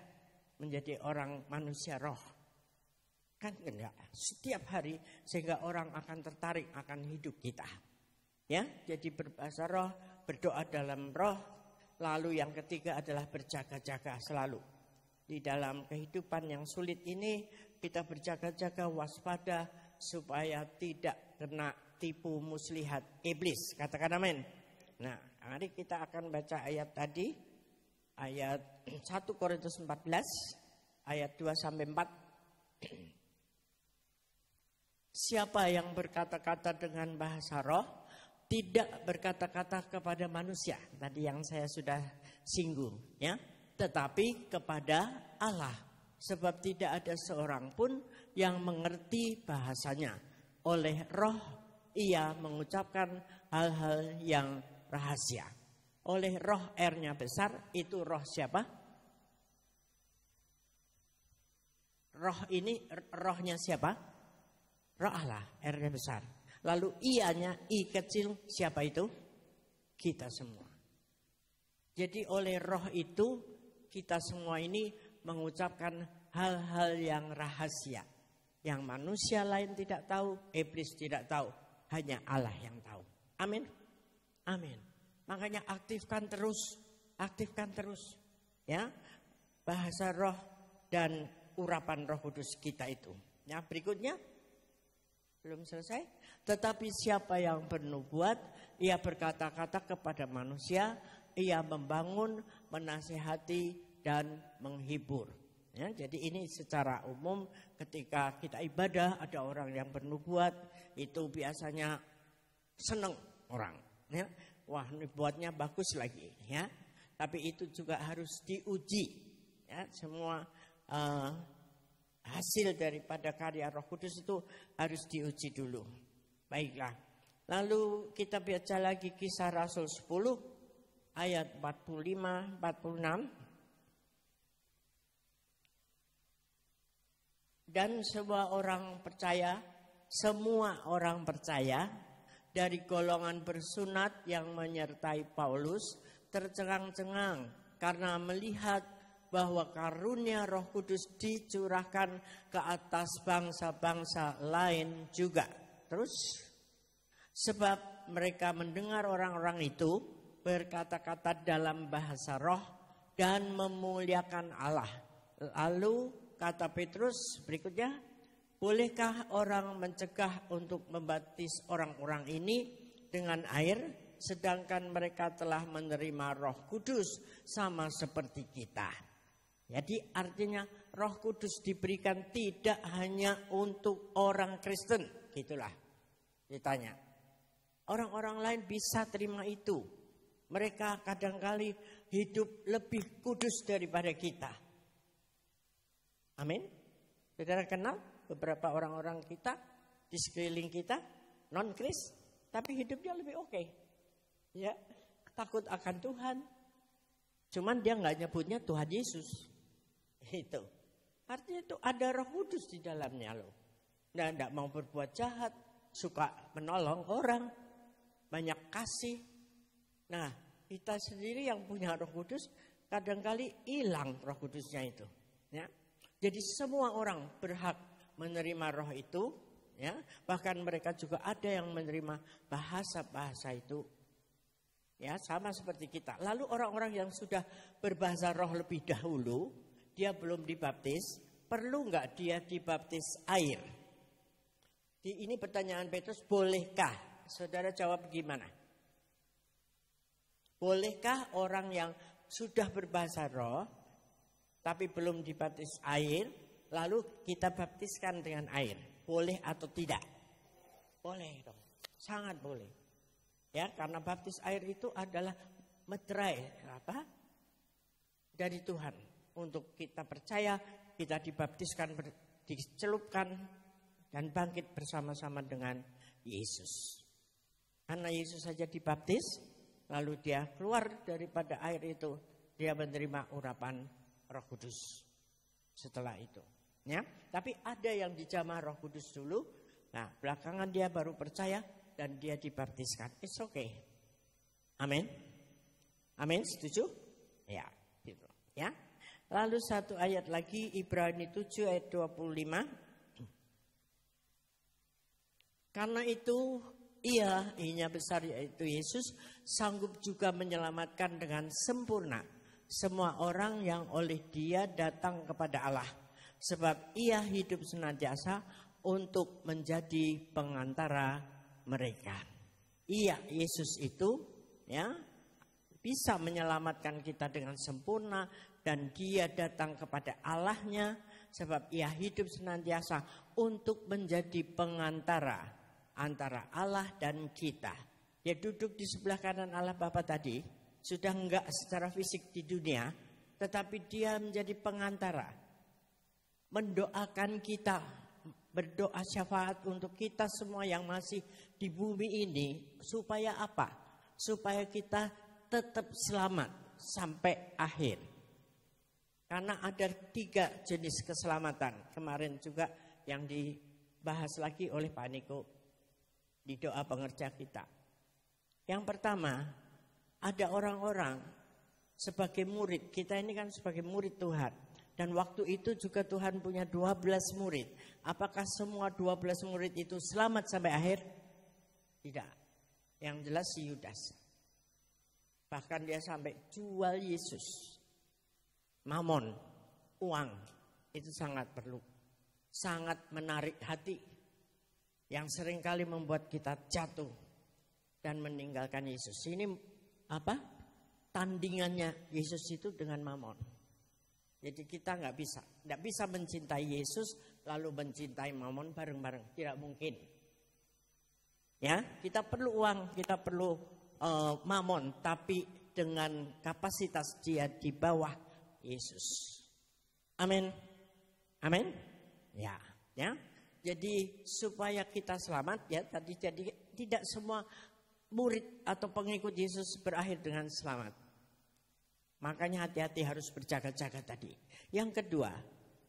menjadi orang manusia roh? Kan enggak. Setiap hari sehingga orang akan tertarik akan hidup kita. Ya, jadi berbahasa roh, berdoa dalam roh, lalu yang ketiga adalah berjaga-jaga selalu. Di dalam kehidupan yang sulit ini kita berjaga-jaga, waspada supaya tidak kena tipu muslihat iblis. Katakan amin. Nah, mari kita akan baca ayat tadi, ayat 1 Korintus 14 ayat 2 sampai 4. Siapa yang berkata-kata dengan bahasa roh tidak berkata-kata kepada manusia, tadi yang saya sudah singgung, ya, tetapi kepada Allah, sebab tidak ada seorang pun yang mengerti bahasanya. Oleh roh ia mengucapkan hal-hal yang rahasia. Oleh roh, R-nya besar, itu roh siapa? Roh ini rohnya siapa? Roh Allah, R-nya besar. Lalu I-nya, I kecil, siapa itu? Kita semua. Jadi oleh roh itu kita semua ini mengucapkan hal-hal yang rahasia. Yang manusia lain tidak tahu, iblis tidak tahu. Hanya Allah yang tahu. Amin. Amin. Makanya aktifkan terus. Ya, bahasa roh dan urapan Roh Kudus kita itu. Ya, berikutnya. Belum selesai. Tetapi siapa yang bernubuat, ia berkata-kata kepada manusia, ia membangun, menasihati, dan menghibur. Ya, jadi ini secara umum ketika kita ibadah ada orang yang bernubuat, itu biasanya seneng orang. Ya. Wah, nubuatnya bagus lagi. Ya. Tapi itu juga harus diuji. Ya, semua hasil daripada karya Roh Kudus itu harus diuji dulu. Baiklah. Lalu kita baca lagi Kisah Rasul 10 ayat 45-46. Dan semua orang percaya dari golongan bersunat yang menyertai Paulus tercengang-cengang karena melihat bahwa karunia Roh Kudus dicurahkan ke atas bangsa-bangsa lain juga. Terus, sebab mereka mendengar orang-orang itu berkata-kata dalam bahasa roh dan memuliakan Allah. Lalu kata Petrus berikutnya, bolehkah orang mencegah untuk membaptis orang-orang ini dengan air, sedangkan mereka telah menerima Roh Kudus sama seperti kita? Jadi artinya Roh Kudus diberikan tidak hanya untuk orang Kristen, gitulah ditanya. Orang-orang lain bisa terima itu. Mereka kadangkali hidup lebih kudus daripada kita. Amin. Saudara kenal beberapa orang-orang kita di sekeliling kita non-Kris, tapi hidupnya lebih oke. Ya, takut akan Tuhan. Cuman dia nggak nyebutnya Tuhan Yesus. Itu. Artinya itu ada Roh Kudus di dalamnya loh. Nah, enggak mau berbuat jahat, suka menolong orang, banyak kasih. Nah, kita sendiri yang punya Roh Kudus kadangkali hilang Roh Kudusnya itu, ya. Jadi semua orang berhak menerima roh itu, ya. Bahkan mereka juga ada yang menerima bahasa-bahasa itu. Ya, sama seperti kita. Lalu orang-orang yang sudah berbahasa roh lebih dahulu, dia belum dibaptis, perlu enggak dia dibaptis air? Ini pertanyaan Petrus, bolehkah? Saudara jawab gimana? Bolehkah orang yang sudah berbahasa roh tapi belum dibaptis air, lalu kita baptiskan dengan air? Boleh atau tidak? Boleh dong, sangat boleh. Ya, karena baptis air itu adalah meterai dari Tuhan. Untuk kita percaya, kita dibaptiskan, dicelupkan, dan bangkit bersama-sama dengan Yesus. Karena Yesus saja dibaptis, lalu dia keluar daripada air itu, dia menerima urapan Roh Kudus setelah itu. Ya, tapi ada yang dijamah Roh Kudus dulu, nah belakangan dia baru percaya dan dia dibaptiskan. It's okay. Amin. Amin, setuju? Ya, gitu. Ya. Lalu satu ayat lagi, Ibrani 7 ayat 25. Karena itu I-nya besar yaitu Yesus sanggup juga menyelamatkan dengan sempurna semua orang yang oleh dia datang kepada Allah. Sebab ia hidup senantiasa untuk menjadi pengantara mereka. Iya, Yesus itu ya bisa menyelamatkan kita dengan sempurna. Dan dia datang kepada Allahnya sebab ia hidup senantiasa untuk menjadi pengantara antara Allah dan kita. Dia duduk di sebelah kanan Allah Bapa tadi, sudah enggak secara fisik di dunia, tetapi dia menjadi pengantara. Mendoakan kita, berdoa syafaat untuk kita semua yang masih di bumi ini. Supaya apa? Supaya kita tetap selamat sampai akhir. Karena ada 3 jenis keselamatan. Kemarin juga yang dibahas lagi oleh Pak Niko. di doa pengerja kita. Yang pertama, ada orang-orang sebagai murid. Kita ini kan sebagai murid Tuhan. Dan waktu itu juga Tuhan punya 12 murid. Apakah semua 12 murid itu selamat sampai akhir? Tidak. Yang jelas si Yudas. Bahkan dia sampai jual Yesus. Mamon, uang, itu sangat perlu. Sangat menarik hati. Yang seringkali membuat kita jatuh dan meninggalkan Yesus. Ini apa? Tandingannya Yesus itu dengan mamon. Jadi kita nggak bisa mencintai Yesus lalu mencintai mamon bareng-bareng, tidak mungkin. Ya, kita perlu uang, kita perlu mamon, tapi dengan kapasitas dia di bawah Yesus. Amin, amin. Ya. Jadi supaya kita selamat, ya tadi jadi tidak semua murid atau pengikut Yesus berakhir dengan selamat. Makanya hati-hati harus berjaga-jaga tadi. Yang kedua,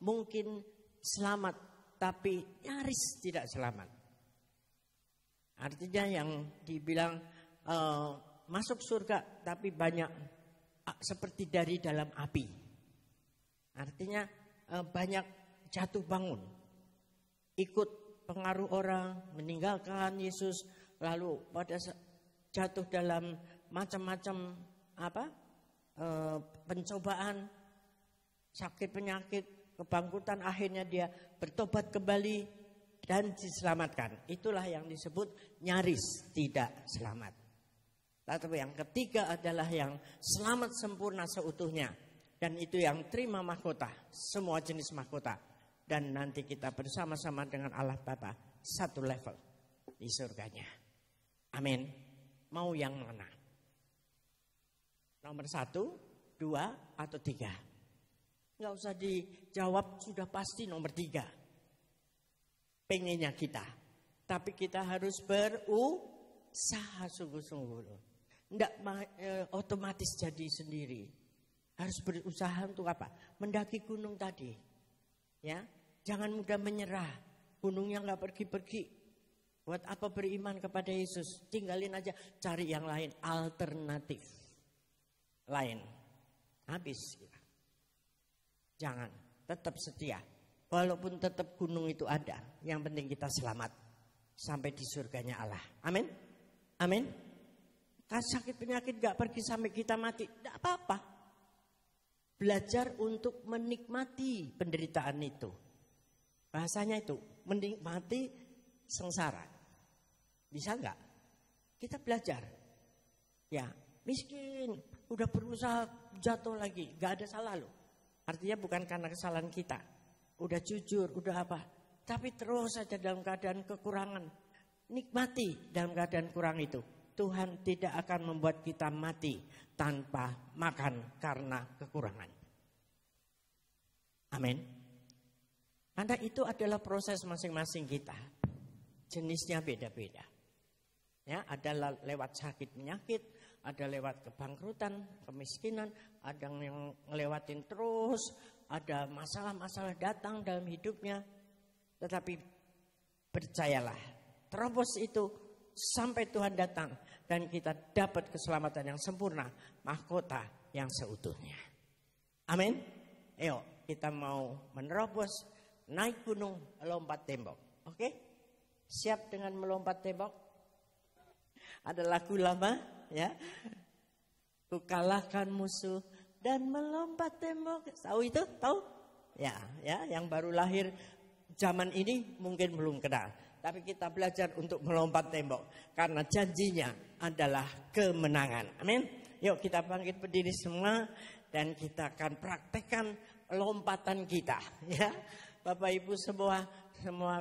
mungkin selamat tapi nyaris tidak selamat. Artinya yang dibilang masuk surga tapi banyak seperti dari dalam api. Artinya banyak jatuh bangun. Ikut pengaruh orang, meninggalkan Yesus, lalu pada jatuh dalam macam-macam pencobaan, sakit penyakit, kebangkitan, akhirnya dia bertobat kembali dan diselamatkan. Itulah yang disebut nyaris tidak selamat. Lalu yang ketiga adalah yang selamat sempurna seutuhnya. Dan itu yang terima mahkota, semua jenis mahkota. Dan nanti kita bersama-sama dengan Allah Bapa satu level di surganya. Amin. Mau yang mana? Nomor 1, 2, atau 3? Nggak usah dijawab, sudah pasti nomor 3. Pengennya kita. Tapi kita harus berusaha sungguh-sungguh. Nggak otomatis jadi sendiri. Harus berusaha untuk apa? Mendaki gunung tadi. Ya, jangan mudah menyerah. Gunungnya nggak pergi-pergi. Buat apa beriman kepada Yesus? Tinggalin aja, cari yang lain, alternatif lain. Habis. Jangan, tetap setia. Walaupun tetap gunung itu ada, yang penting kita selamat sampai di surganya Allah. Amin. Amin. Sakit penyakit gak pergi sampai kita mati, tidak apa-apa. Belajar untuk menikmati penderitaan itu. Bahasanya itu, menikmati sengsara. Bisa nggak? Kita belajar. Ya, miskin, udah berusaha jatuh lagi, nggak ada salah loh. Artinya bukan karena kesalahan kita. Udah jujur, udah apa. Tapi terus saja dalam keadaan kekurangan. Nikmati dalam keadaan kurang itu. Tuhan tidak akan membuat kita mati tanpa makan karena kekurangan. Amin. Karena itu adalah proses masing-masing kita. Jenisnya beda-beda. Ya, ada lewat sakit penyakit, ada lewat kebangkrutan, kemiskinan, ada yang ngelewatin terus, ada masalah-masalah datang dalam hidupnya. Tetapi percayalah, terobos itu sampai Tuhan datang dan kita dapat keselamatan yang sempurna, mahkota yang seutuhnya. Amin. Ayo, kita mau menerobos, naik gunung, lompat tembok. Oke? Siap dengan melompat tembok? Ada lagu lama, ya. Ku kalahkan musuh dan melompat tembok. Tahu itu? Tahu? Ya, yang baru lahir zaman ini mungkin belum kenal. Tapi kita belajar untuk melompat tembok. Karena janjinya adalah kemenangan. Amin. Yuk kita bangkit berdiri semua. Dan kita akan praktekkan lompatan kita. Ya, Bapak Ibu semua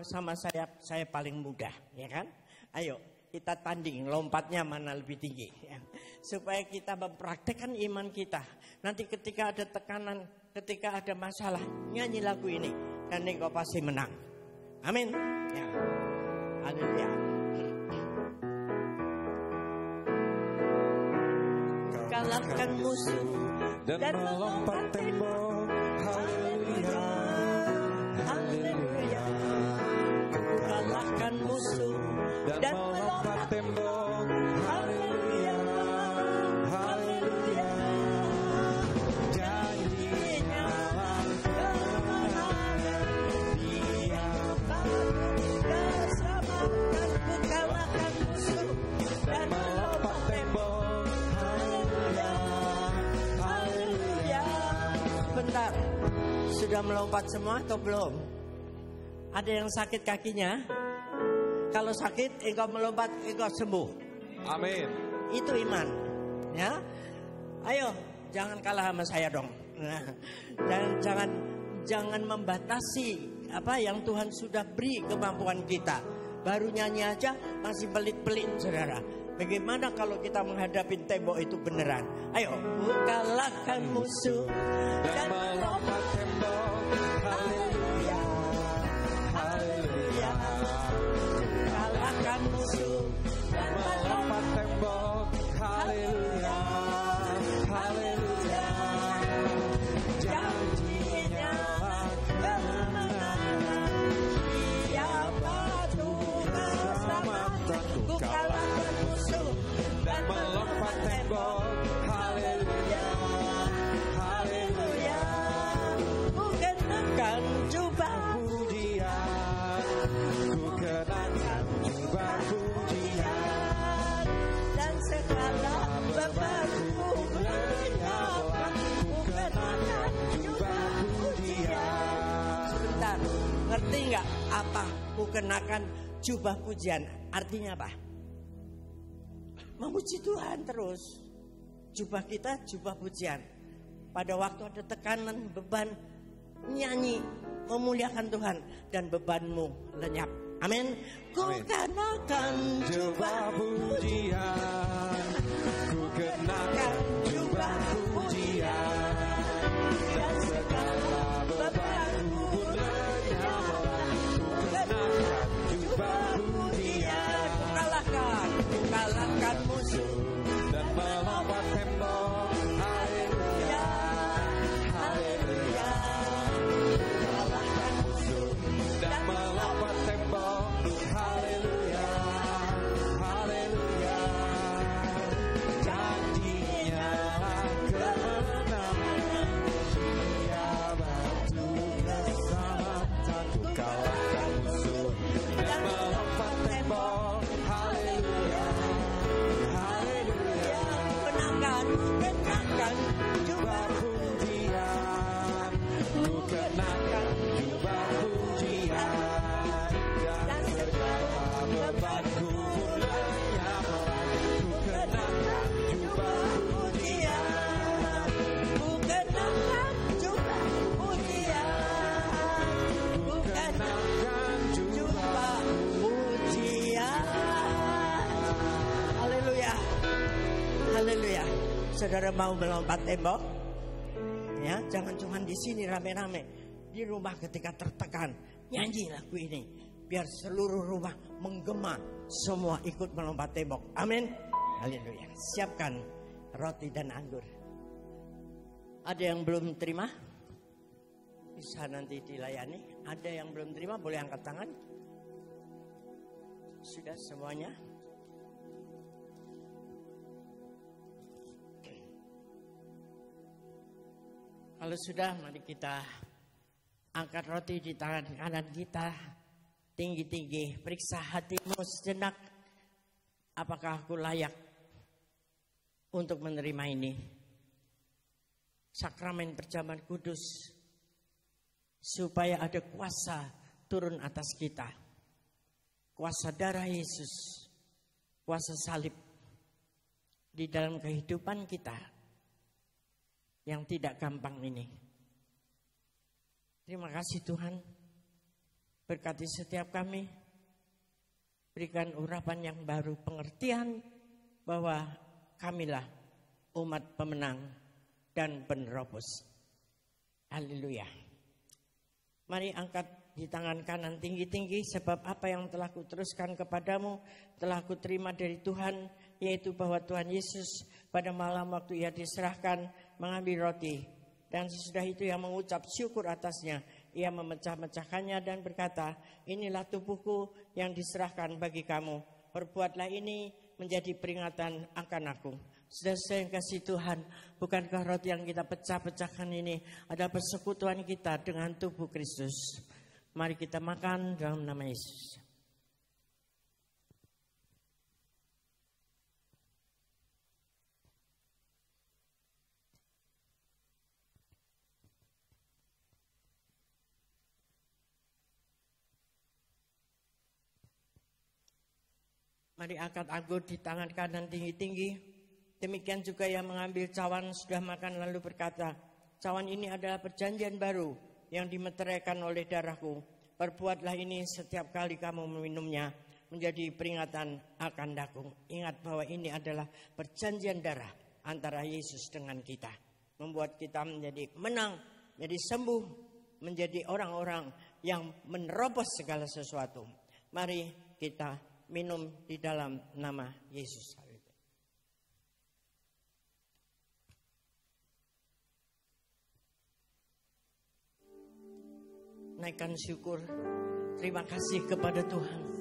sama saya paling mudah. Ya kan? Ayo kita tanding lompatnya mana lebih tinggi. Ya. Supaya kita mempraktekkan iman kita. Nanti ketika ada tekanan, ketika ada masalah, nyanyi lagu ini. Dan engkau pasti menang. Amin. Ya. Haleluya. Kalahkan musuh dan melompat tembok. Haleluya. Haleluya. Kalahkan musuh dan melompat tembok. Haleluya, haleluya. Janjinya kemenangan, Dia keselamatan, ku kalahkan musuh dan melompat tembok. Haleluya, haleluya. Bentar, sudah melompat semua atau belum? Ada yang sakit kakinya? Kalau sakit, engkau melompat, engkau sembuh. Amin. Itu iman, ya. Ayo, jangan kalah sama saya dong. Dan jangan membatasi apa yang Tuhan sudah beri kemampuan kita. Baru nyanyi aja masih pelit-pelit, saudara. Bagaimana kalau kita menghadapi tembok itu beneran? Ayo, kalahkan musuh dan melompat tembok. Haleluya, haleluya. Kalahkan musuh dan melompat tembok. Haleluya, haleluya. Janjinya kemenangan, siapa Tuhan keselamatan, ku kalahkan musuh dan melompat tembok. Haleluya, haleluya. Ku kenakan jubah Pujian, ku kenakan jubah pujian, dan segala bebanku lenyapkan. Ku kenakan jubah pujian. Sebentar, ngerti nggak apa ku kenakan jubah pujian? Artinya apa? Memuji Tuhan terus. Jubah kita jubah pujian. Pada waktu ada tekanan, beban, nyanyi, memuliakan Tuhan, dan bebanmu lenyap. Amin. Ku kenakan jubah pujian, ku kenakan jubah pujian, dan segala bebanku pun lenyapkan. Ku kenakan jubah pujian, ku kalahkan musuh dan melompat tembok. Haleluya, haleluya. kalahkan musuh Dan melompat tembok. Haleluya, haleluya. Janjinya kemenangan, Dia bantu keselamatan, ku kalahkan musuh dan melompat tembok. Haleluya, haleluya. kenakan Jubah pujian, ku kenakan jubah pujian, dan segala bebanku pun lenyapkan. Ku kenakan jubah pujian, ku kenakan jubah pujian, ku kenakan jubah pujian. Haleluya, haleluya. Saudara mau melompat tembok? Ya, jangan cuma di sini rame-rame. Di rumah ketika tertekan, nyanyi lagu ini. Biar seluruh rumah menggema, semua ikut melompat tembok. Amin. Haleluya. Siapkan roti dan anggur. Ada yang belum terima? Bisa nanti dilayani. Ada yang belum terima boleh angkat tangan. Sudah semuanya? Kalau sudah, mari kita angkat roti di tangan kanan kita. Tinggi-tinggi, periksa hatimu sejenak. Apakah aku layak untuk menerima ini? Sakramen perjamuan kudus. Supaya ada kuasa turun atas kita. Kuasa darah Yesus. Kuasa salib. Di dalam kehidupan kita. Yang tidak gampang ini. Terima kasih Tuhan. Berkati setiap kami. Berikan urapan yang baru, pengertian bahwa kamilah umat pemenang dan penerobos. Haleluya. Mari angkat di tangan kanan tinggi-tinggi, sebab apa yang telah kuteruskan kepadamu telah kuterima dari Tuhan, yaitu bahwa Tuhan Yesus pada malam waktu ia diserahkan mengambil roti, dan sesudah itu ia mengucap syukur atasnya, ia memecah-mecahkannya dan berkata, inilah tubuhku yang diserahkan bagi kamu. Perbuatlah ini menjadi peringatan akan aku. Saudara yang kasih Tuhan, bukankah roti yang kita pecah-pecahkan ini adalah persekutuan kita dengan tubuh Kristus? Mari kita makan dalam nama Yesus. Mari angkat anggur di tangan kanan tinggi-tinggi. Demikian juga yang mengambil cawan sudah makan lalu berkata, cawan ini adalah perjanjian baru yang dimeteraikan oleh darahku. Perbuatlah ini setiap kali kamu meminumnya menjadi peringatan akan daku. Ingat bahwa ini adalah perjanjian darah antara Yesus dengan kita. Membuat kita menjadi menang, menjadi sembuh, menjadi orang-orang yang menerobos segala sesuatu. Mari kita minum di dalam nama Yesus. Naikkan syukur, terima kasih kepada Tuhan.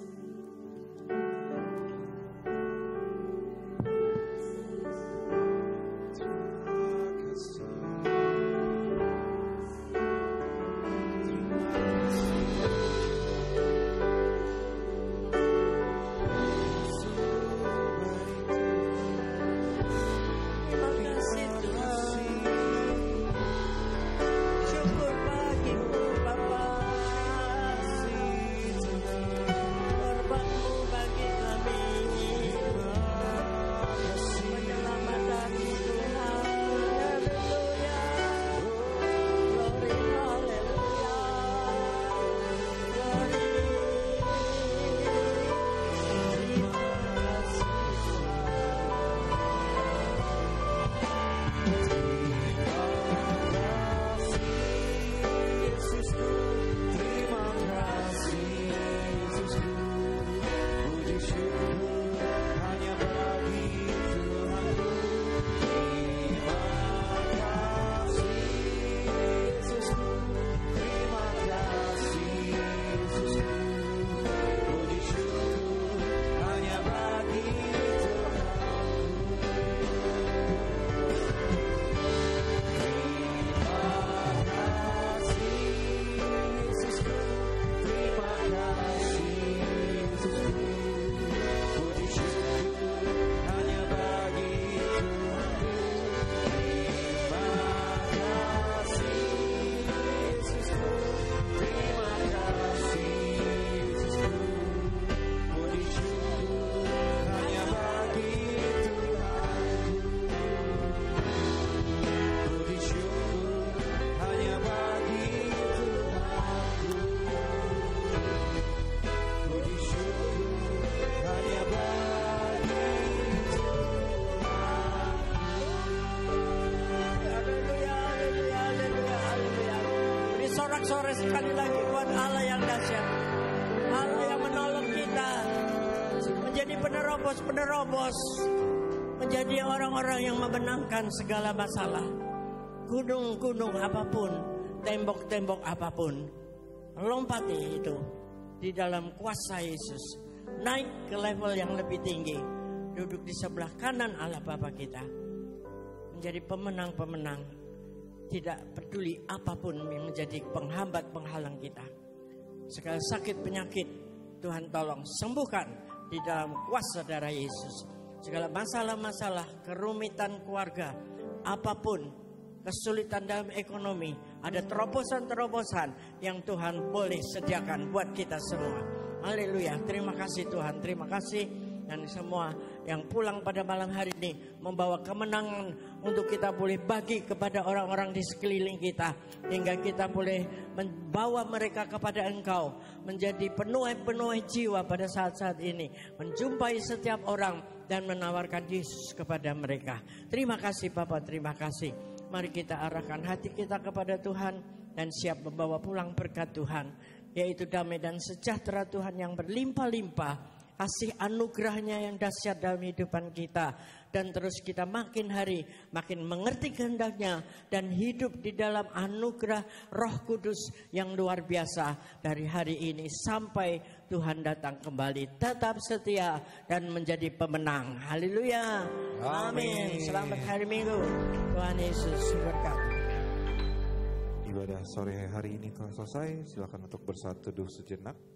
Sorak-sorai sekali lagi buat Allah yang dahsyat, Allah yang menolong kita menjadi penerobos, menjadi orang-orang yang memenangkan segala masalah. Gunung-gunung apapun, tembok-tembok apapun, lompati itu di dalam kuasa Yesus, naik ke level yang lebih tinggi, duduk di sebelah kanan Allah Bapa kita, menjadi pemenang-pemenang. Tidak peduli apapun yang menjadi penghambat penghalang kita. Segala sakit penyakit Tuhan tolong sembuhkan di dalam kuasa darah Yesus. Segala masalah-masalah, kerumitan keluarga, apapun, kesulitan dalam ekonomi, ada terobosan-terobosan yang Tuhan boleh sediakan buat kita semua. Haleluya, terima kasih Tuhan, terima kasih. Dan semua yang pulang pada malam hari ini membawa kemenangan untuk kita boleh bagi kepada orang-orang di sekeliling kita. Hingga kita boleh membawa mereka kepada Engkau. Menjadi penuai jiwa pada saat-saat ini. Menjumpai setiap orang dan menawarkan Yesus kepada mereka. Terima kasih Bapa, terima kasih. Mari kita arahkan hati kita kepada Tuhan dan siap membawa pulang berkat Tuhan. Yaitu damai dan sejahtera Tuhan yang berlimpah-limpah kasih anugerahnya yang dahsyat dalam kehidupan kita. Dan terus kita makin hari makin mengerti kehendaknya dan hidup di dalam anugerah Roh Kudus yang luar biasa dari hari ini sampai Tuhan datang kembali. Tetap setia dan menjadi pemenang. Haleluya. Amin. Selamat hari Minggu. Tuhan Yesus berkati. Ibadah sore hari ini telah selesai. Silakan untuk bersatu teduh sejenak.